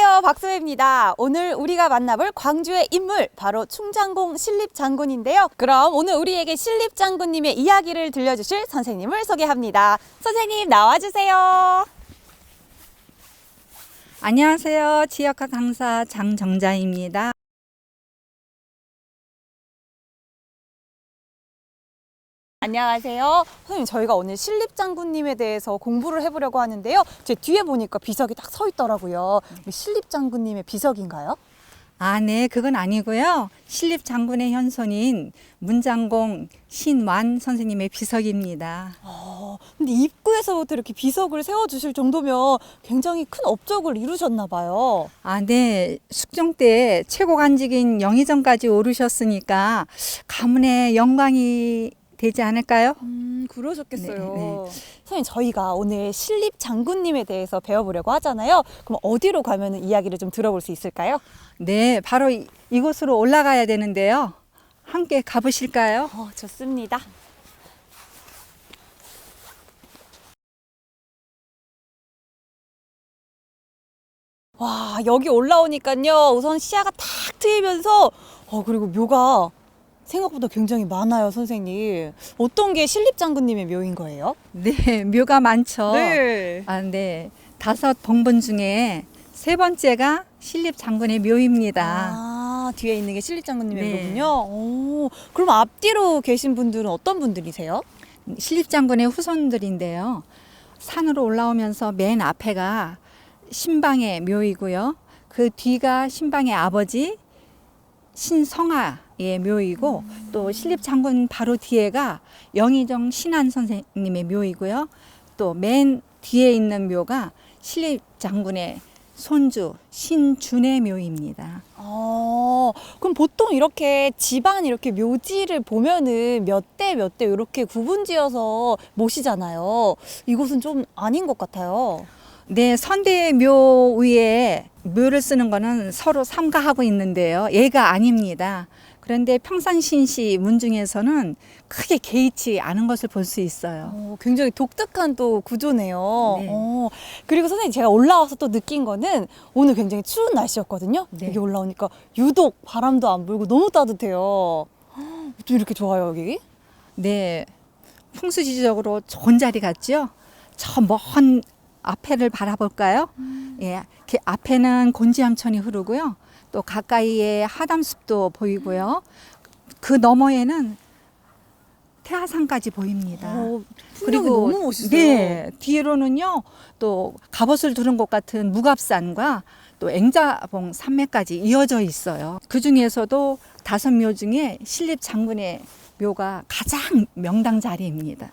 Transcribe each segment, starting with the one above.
안녕하세요, 박소혜입니다. 오늘 우리가 만나볼 광주의 인물 바로 충장공 신립장군인데요. 그럼 오늘 우리에게 신립장군님의 이야기를 들려주실 선생님을 소개합니다. 선생님 나와주세요. 안녕하세요. 지역학 강사 장정자입니다. 안녕하세요. 선생님, 저희가 오늘 신립장군님에 대해서 공부를 해보려고 하는데요. 제 뒤에 보니까 비석이 딱 서 있더라고요. 신립장군님의 비석인가요? 네, 그건 아니고요. 신립장군의 현손인 문장공 신완 선생님의 비석입니다. 근데 입구에서부터 이렇게 비석을 세워주실 정도면 굉장히 큰 업적을 이루셨나 봐요. 네. 숙종 때 최고 관직인 영의정까지 오르셨으니까 가문의 영광이 되지 않을까요? 그러셨겠어요. 네. 선생님, 저희가 오늘 신립장군님에 대해서 배워보려고 하잖아요. 그럼 어디로 가면 이야기를 좀 들어볼 수 있을까요? 네, 바로 이곳으로 올라가야 되는데요. 함께 가보실까요? 좋습니다. 와, 여기 올라오니까요. 우선 시야가 탁 트이면서 그리고 묘가 생각보다 굉장히 많아요, 선생님. 어떤 게 신립장군님의 묘인 거예요? 네, 묘가 많죠. 네. 네. 5봉분 중에 3번째가 신립장군의 묘입니다. 뒤에 있는 게 신립장군님의 네. 묘군요. 그럼 앞뒤로 계신 분들은 어떤 분들이세요? 신립장군의 후손들인데요. 산으로 올라오면서 맨 앞에가 신방의 묘이고요. 그 뒤가 신방의 아버지 신성하의 묘이고 또 신립장군 바로 뒤에가 영의정 신안 선생님의 묘이고요. 또 맨 뒤에 있는 묘가 신립장군의 손주 신준의 묘입니다. 그럼 보통 이렇게 집안 이렇게 묘지를 보면은 몇 대 몇 대 이렇게 구분지어서 모시잖아요. 이곳은 좀 아닌 것 같아요. 네, 선대의 묘 위에 묘를 쓰는 거는 서로 삼가하고 있는데요. 얘가 아닙니다. 그런데 평산신시 문중에서는 크게 개의치 않은 것을 볼 수 있어요. 굉장히 독특한 또 구조네요. 네. 그리고 선생님, 제가 올라와서 또 느낀 거는 오늘 굉장히 추운 날씨였거든요. 네. 여기 올라오니까 유독 바람도 안 불고 너무 따뜻해요. 좀 이렇게 좋아요, 여기? 네, 풍수지적으로 좋은 자리 같죠? 저 먼 앞에를 바라볼까요? 예, 그 앞에는 곤지암천이 흐르고요. 또 가까이에 하담숲도 보이고요. 그 너머에는 태화산까지 보입니다. 풍경이 너무 멋있어요. 네, 뒤로는요 또 갑옷을 두른 것 같은 무갑산과 또 앵자봉 산맥까지 이어져 있어요. 그 중에서도 5묘 중에 신립장군의 묘가 가장 명당 자리입니다.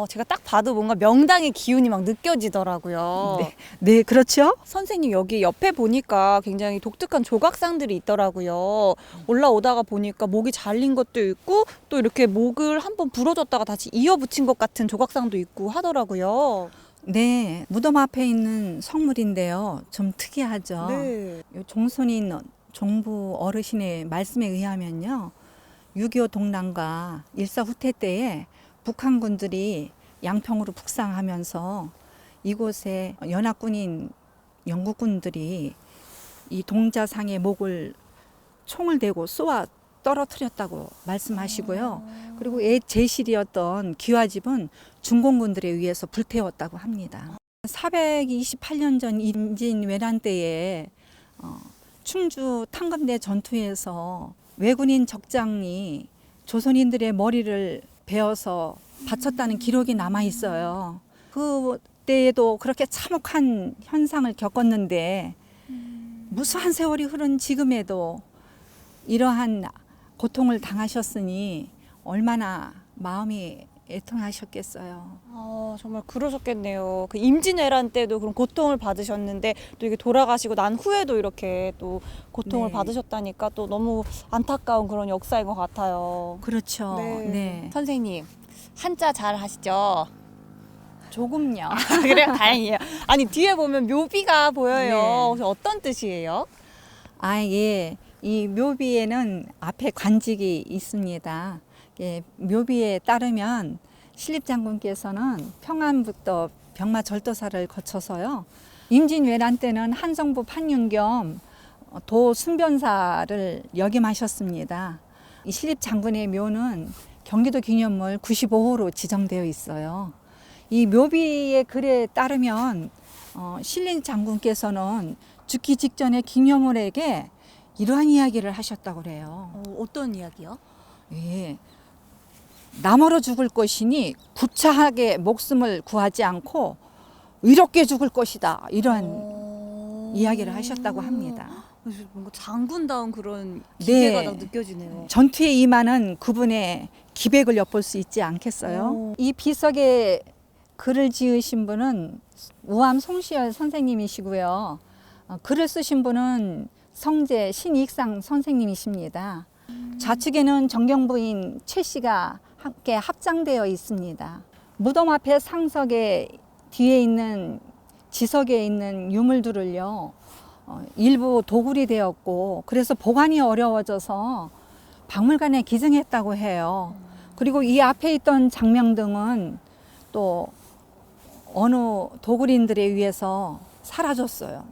제가 딱 봐도 뭔가 명당의 기운이 막 느껴지더라고요. 네, 그렇죠. 선생님, 여기 옆에 보니까 굉장히 독특한 조각상들이 있더라고요. 올라오다가 보니까 목이 잘린 것도 있고 또 이렇게 목을 한번 부러졌다가 다시 이어붙인 것 같은 조각상도 있고 하더라고요. 네, 무덤 앞에 있는 성물인데요. 좀 특이하죠. 네. 요 종손인 종부 어르신의 말씀에 의하면요. 6.25 동란과 일사후퇴 때에 북한군들이 양평으로 북상하면서 이곳에 연합군인 영국군들이 이 동자상의 목을 총을 대고 쏘아 떨어뜨렸다고 말씀하시고요. 그리고 옛 제실이었던 기와집은 중공군들에 의해서 불태웠다고 합니다. 428년 전 임진왜란 때에 충주 탕금대 전투에서 왜군인 적장이 조선인들의 머리를 베어서 바쳤다는 기록이 남아 있어요. 그때에도 그렇게 참혹한 현상을 겪었는데 무수한 세월이 흐른 지금에도 이러한 고통을 당하셨으니 얼마나 마음이 애통하셨겠어요. 정말 그러셨겠네요. 그 임진왜란 때도 그런 고통을 받으셨는데 또 이게 돌아가시고 난 후에도 이렇게 또 고통을 네. 받으셨다니까 또 너무 안타까운 그런 역사인 것 같아요. 그렇죠. 네. 선생님, 한자 잘 하시죠? 조금요. 그래요? 다행이에요. 아니, 뒤에 보면 묘비가 보여요. 네. 혹시 어떤 뜻이에요? 예. 이 묘비에는 앞에 관직이 있습니다. 예, 묘비에 따르면 신립장군께서는 평안북도 병마절도사를 거쳐서요. 임진왜란 때는 한성부 판윤 겸 도순변사를 역임하셨습니다. 이 신립장군의 묘는 경기도 기념물 95호로 지정되어 있어요. 이 묘비의 글에 따르면 신립장군께서는 죽기 직전에 기념물에게 이러한 이야기를 하셨다고 그래요. 어떤 이야기요? 예. 남으로 죽을 것이니 구차하게 목숨을 구하지 않고 의롭게 죽을 것이다. 이러한 이야기를 하셨다고 합니다. 그래서 뭔가 장군다운 그런 기계가 네. 딱 느껴지네요. 전투에 임하는 그분의 기백을 엿볼 수 있지 않겠어요? 오. 이 비석에 글을 지으신 분은 우암 송시열 선생님이시고요. 글을 쓰신 분은 성제 신익상 선생님이십니다. 좌측에는 정경부인 최 씨가 함께 합장되어 있습니다. 무덤 앞에 상석에 뒤에 있는 지석에 있는 유물들을요, 일부 도굴이 되었고 그래서 보관이 어려워져서 박물관에 기증했다고 해요. 그리고 이 앞에 있던 장명등은 또 어느 도굴인들에 의해서 사라졌어요.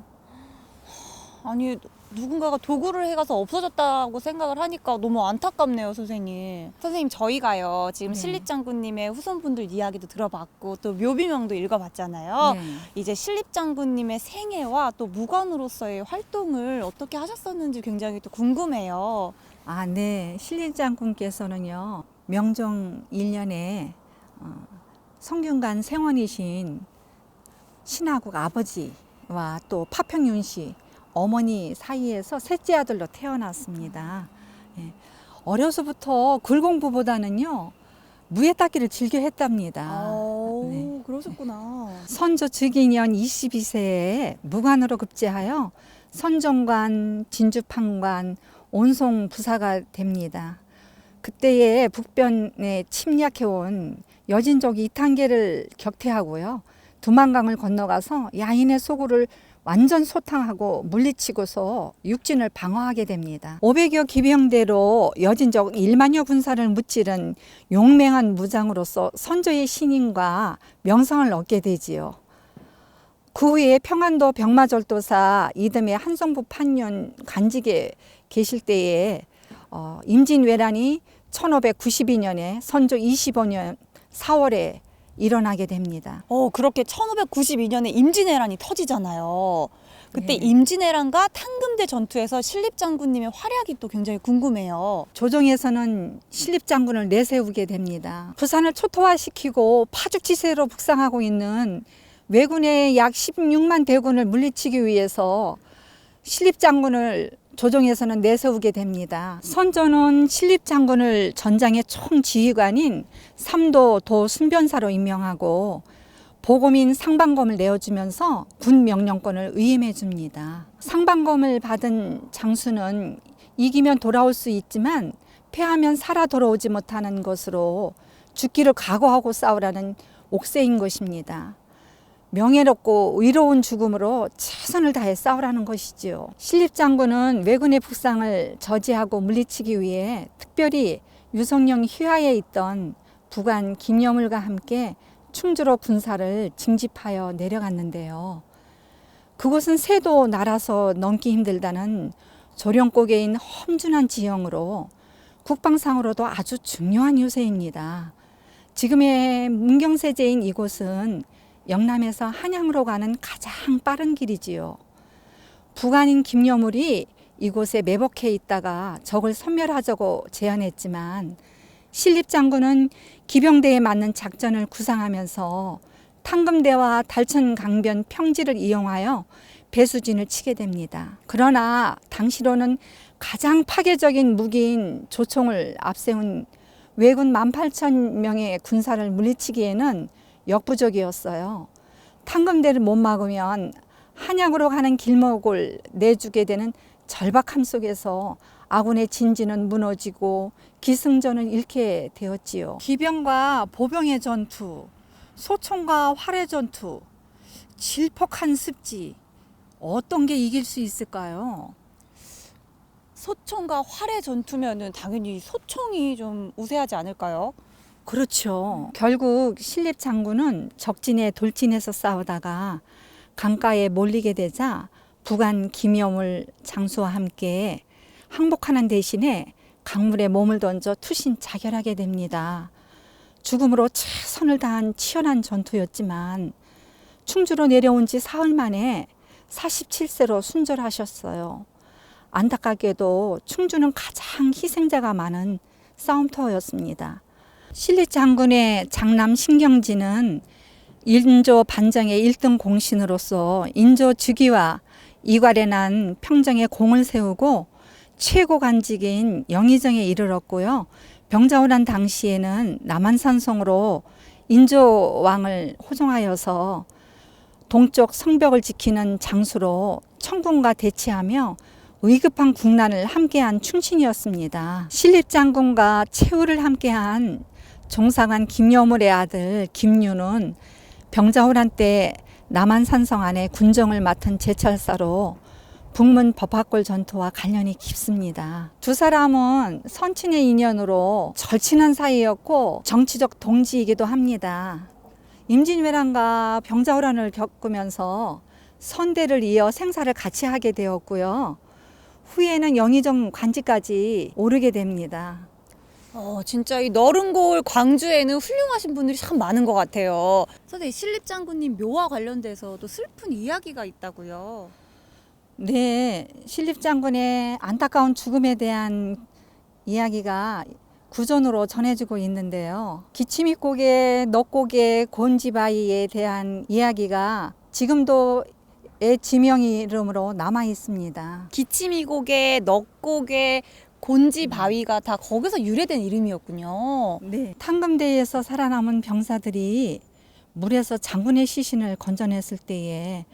아니 누군가가 도구를 해가서 없어졌다고 생각을 하니까 너무 안타깝네요, 선생님. 선생님, 저희가요 지금 네. 신립장군님의 후손분들 이야기도 들어봤고 또 묘비명도 읽어봤잖아요. 네. 이제 신립장군님의 생애와 또 무관으로서의 활동을 어떻게 하셨었는지 굉장히 또 궁금해요. 아, 네. 신립장군께서는요, 명종 1년에 성균관 생원이신 신하국 아버지와 또 파평윤 씨 어머니 사이에서 셋째 아들로 태어났습니다. 예. 어려서부터 글 공부보다는요, 무예 닦기를 즐겨 했답니다. 네. 그러셨구나. 선조 즉위년 22세에 무관으로 급제하여 선정관, 진주판관, 온송 부사가 됩니다. 그때에 북변에 침략해온 여진족 이탄계를 격퇴하고요. 두만강을 건너가서 야인의 소굴을 완전 소탕하고 물리치고서 육진을 방어하게 됩니다. 500여 기병대로 여진족 1만여 군사를 무찌른 용맹한 무장으로서 선조의 신임과 명성을 얻게 되지요. 그 후에 평안도 병마절도사 이듬해 한성부 판윤 관직에 계실 때에 임진왜란이 1592년에 선조 25년 4월에 일어나게 됩니다. 그렇게 1592년에 임진왜란이 터지잖아요. 그때 네. 임진왜란과 탕금대 전투에서 신립장군님의 활약이 또 굉장히 궁금해요. 조정에서는 신립장군을 내세우게 됩니다. 부산을 초토화시키고 파죽지세로 북상하고 있는 왜군의 약 16만 대군을 물리치기 위해서 신립장군을 조정에서는 내세우게 됩니다. 선조는 신립장군을 전장의 총지휘관인 삼도 도순변사로 임명하고 보검인 상방검을 내어주면서 군 명령권을 의임해 줍니다. 상방검을 받은 장수는 이기면 돌아올 수 있지만 패하면 살아 돌아오지 못하는 것으로 죽기를 각오하고 싸우라는 옥세인 것입니다. 명예롭고 의로운 죽음으로 최선을 다해 싸우라는 것이지요. 신립장군은 왜군의 북상을 저지하고 물리치기 위해 특별히 유성령 휘하에 있던 부관 김여물과 함께 충주로 군사를 징집하여 내려갔는데요. 그곳은 새도 날아서 넘기 힘들다는 조령고개인 험준한 지형으로 국방상으로도 아주 중요한 요새입니다. 지금의 문경세제인 이곳은 영남에서 한양으로 가는 가장 빠른 길이지요. 부관인 김여물이 이곳에 매복해 있다가 적을 섬멸하자고 제안했지만 신립장군은 기병대에 맞는 작전을 구상하면서 탕금대와 달천강변 평지를 이용하여 배수진을 치게 됩니다. 그러나 당시로는 가장 파괴적인 무기인 조총을 앞세운 왜군 18,000명의 군사를 물리치기에는 역부족이었어요. 탕금대를 못 막으면 한양으로 가는 길목을 내주게 되는 절박함 속에서 아군의 진지는 무너지고 기승전을 잃게 되었지요. 기병과 보병의 전투, 소총과 활의 전투, 질퍽한 습지, 어떤 게 이길 수 있을까요? 소총과 활의 전투면은 당연히 소총이 좀 우세하지 않을까요? 그렇죠. 결국 신립장군은 적진에 돌진해서 싸우다가 강가에 몰리게 되자 부관 김여물 장수와 함께 항복하는 대신에 강물에 몸을 던져 투신자결하게 됩니다. 죽음으로 최선을 다한 치열한 전투였지만 충주로 내려온 지 사흘 만에 47세로 순절하셨어요. 안타깝게도 충주는 가장 희생자가 많은 싸움터였습니다. 신립 장군의 장남 신경지는 인조 반정의 1등 공신으로서 인조 즉위와 이괄에 난 평정에 공을 세우고 최고 간직인 영의정에 이르렀고요. 병자호란 당시에는 남한산성으로 인조 왕을 호종하여서 동쪽 성벽을 지키는 장수로 청군과 대치하며 의급한 국난을 함께한 충신이었습니다. 신립장군과 최후를 함께한 종사관 김여물의 아들 김유는 병자호란 때 남한산성 안에 군정을 맡은 제찰사로 북문 법화골 전투와 관련이 깊습니다. 두 사람은 선친의 인연으로 절친한 사이였고 정치적 동지이기도 합니다. 임진왜란과 병자호란을 겪으면서 선대를 이어 생사를 같이 하게 되었고요. 후에는 영의정 관직까지 오르게 됩니다. 진짜 이 너른골 광주에는 훌륭하신 분들이 참 많은 것 같아요. 선생님, 신립장군님 묘와 관련돼서도 슬픈 이야기가 있다고요. 네, 신립장군의 안타까운 죽음에 대한 이야기가 구전으로 전해지고 있는데요. 기치미고개, 넉고개, 곤지바위에 대한 이야기가 지금도 지명 이름으로 남아 있습니다. 기치미고개, 넉고개, 곤지바위가 다 거기서 유래된 이름이었군요. 네, 탕금대에서 살아남은 병사들이 물에서 장군의 시신을 건져냈을 때에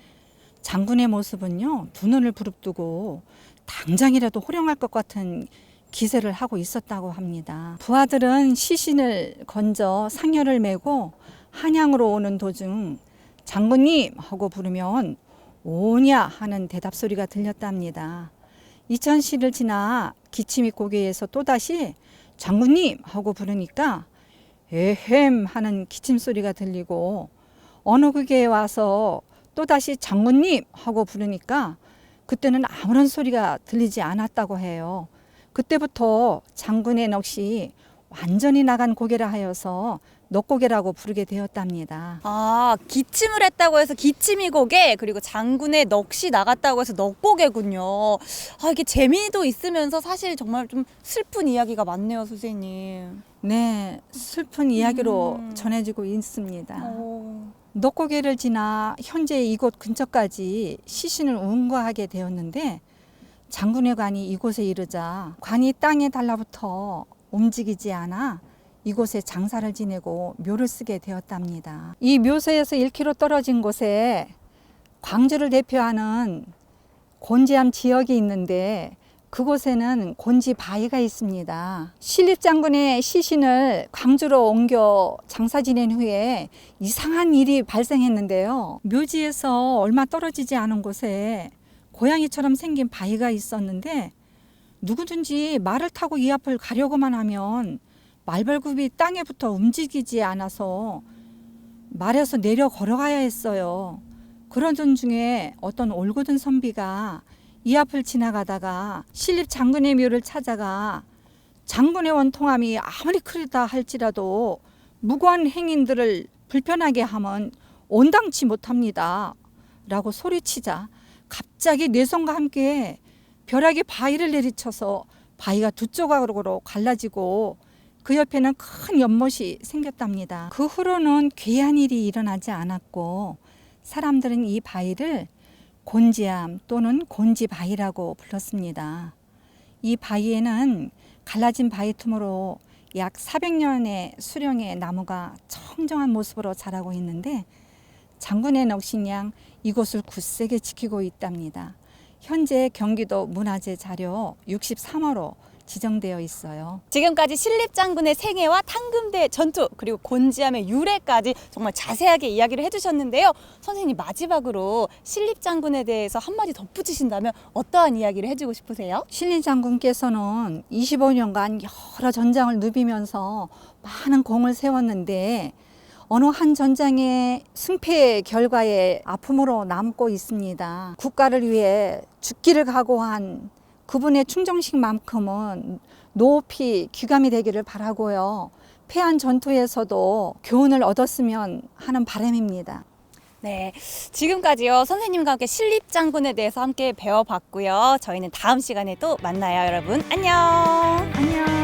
장군의 모습은요, 두 눈을 부릅뜨고 당장이라도 호령할 것 같은 기세를 하고 있었다고 합니다. 부하들은 시신을 건져 상여를 메고 한양으로 오는 도중 장군님 하고 부르면 오냐 하는 대답 소리가 들렸답니다. 이천시를 지나 기치미 고개에서 또다시 장군님 하고 부르니까 에헴 하는 기침 소리가 들리고 어느 국에 와서 또다시 장군님 하고 부르니까 그때는 아무런 소리가 들리지 않았다고 해요. 그때부터 장군의 넋이 완전히 나간 고개라 하여서 넋고개라고 부르게 되었답니다. 기침을 했다고 해서 기치미고개, 그리고 장군의 넋이 나갔다고 해서 넋고개군요. 이게 재미도 있으면서 사실 정말 좀 슬픈 이야기가 많네요, 선생님. 네, 슬픈 이야기로 전해지고 있습니다. 넋고개를 지나 현재 이곳 근처까지 시신을 운구하게 되었는데 장군의 관이 이곳에 이르자 관이 땅에 달라붙어 움직이지 않아 이곳에 장사를 지내고 묘를 쓰게 되었답니다. 이 묘소에서 1km 떨어진 곳에 광주를 대표하는 곤지암 지역이 있는데 그곳에는 곤지바위가 있습니다. 신립장군의 시신을 광주로 옮겨 장사 지낸 후에 이상한 일이 발생했는데요. 묘지에서 얼마 떨어지지 않은 곳에 고양이처럼 생긴 바위가 있었는데 누구든지 말을 타고 이 앞을 가려고만 하면 말벌굽이 땅에 붙어 움직이지 않아서 말에서 내려 걸어가야 했어요. 그러던 중에 어떤 올곧은 선비가 이 앞을 지나가다가 신립 장군의 묘를 찾아가 장군의 원통함이 아무리 크다 할지라도 무고한 행인들을 불편하게 하면 온당치 못합니다 라고 소리치자 갑자기 뇌성과 함께 벼락이 바위를 내리쳐서 바위가 두 조각으로 갈라지고 그 옆에는 큰 연못이 생겼답니다. 그 후로는 괴한 일이 일어나지 않았고 사람들은 이 바위를 곤지암 또는 곤지바위라고 불렀습니다. 이 바위에는 갈라진 바위 틈으로 약 400년의 수령의 나무가 청정한 모습으로 자라고 있는데 장군의 넋인 이곳을 굳세게 지키고 있답니다. 현재 경기도 문화재 자료 63호로 지정되어 있어요. 지금까지 신립장군의 생애와 탕금대 전투, 그리고 곤지암의 유래까지 정말 자세하게 이야기를 해주셨는데요. 선생님, 마지막으로 신립장군에 대해서 한마디 덧붙이신다면 어떠한 이야기를 해주고 싶으세요? 신립장군께서는 25년간 여러 전장을 누비면서 많은 공을 세웠는데 어느 한 전장의 승패 결과에 아픔으로 남고 있습니다. 국가를 위해 죽기를 각오한 그분의 충정식만큼은 높이 귀감이 되기를 바라고요. 패한 전투에서도 교훈을 얻었으면 하는 바람입니다. 네, 지금까지요 선생님과 함께 신립장군에 대해서 함께 배워봤고요. 저희는 다음 시간에 또 만나요, 여러분. 안녕. 안녕.